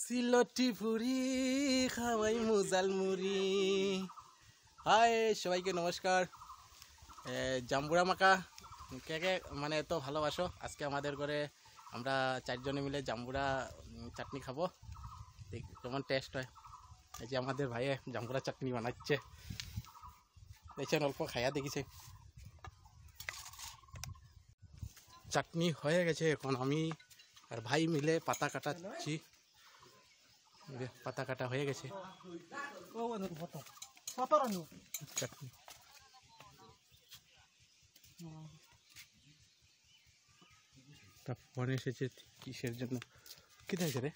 Silty Puri খাওয়াই মুজাল মুড়ি। High সবাইকে নমস্কার। জাম্বুরা মাখা কে কে মানে এত ভালোবাসো। আজকে আমাদের ঘরে আমরা চারজনে মিলে জাম্বুরা চাটনি খাবো, কেমন টেস্ট হয়। এই যে আমাদের ভাইয়ে জাম্বুরা চাটনি বানাচ্ছে, দেখছেন, অল্প খাইয়া দেখিছে। চাটনি হয়ে গেছে, এখন আমি আর ভাই মিলে পাতা কাটাচ্ছি। পাতা কাটা হয়ে গেছে। চাটনি ফোন এসেছে কিসের জন্য, কি দেখছে রে?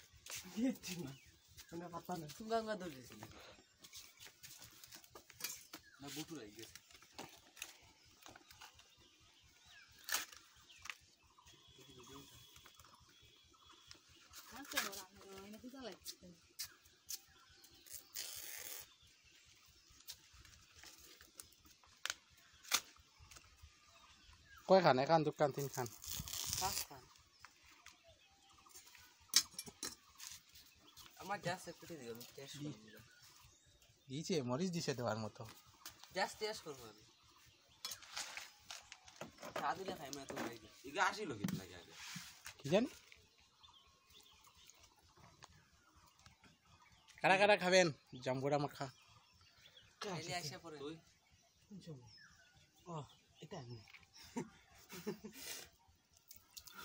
কয় খান? এখান দোকান তিন খান দিয়েছে, মরিচ দিছে দেওয়ার মতো। কি জানি কারা কারা খাবেন জাম্বুরা মাখা?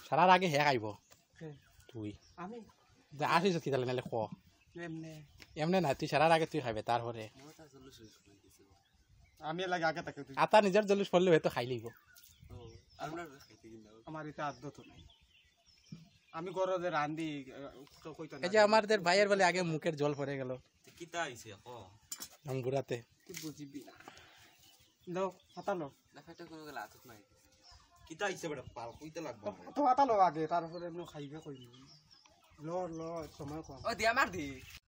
সারার আগে হে খাইব তুই আসিস কি তাহলে, নাহলে খ এমনি না, তুই সারার আগে তুই খাইবে, তারপরে আমি লাগে আগে তাকে আতা নিজের জলুস পড়লে হয়তো খাই লিব। আমার এটা আদত নাই, আমি গরজে রান্ধি তো কইতো না। এই যে আমাদের ভাইয়ের বলে আগে মুখের জল পড়ে গেল কিতা আইছে ক জাম্বুরাতে। তুই বুঝিবি না, দাও হাতালো লাফাটা করে গেল আতত নাই। কিতা আইছে বড় পাল কইতে লাগবে তো হাতালো আগে, তারপরে নো খাইবে কইবি। ল ল সময় কম। ও দিয়া মার দি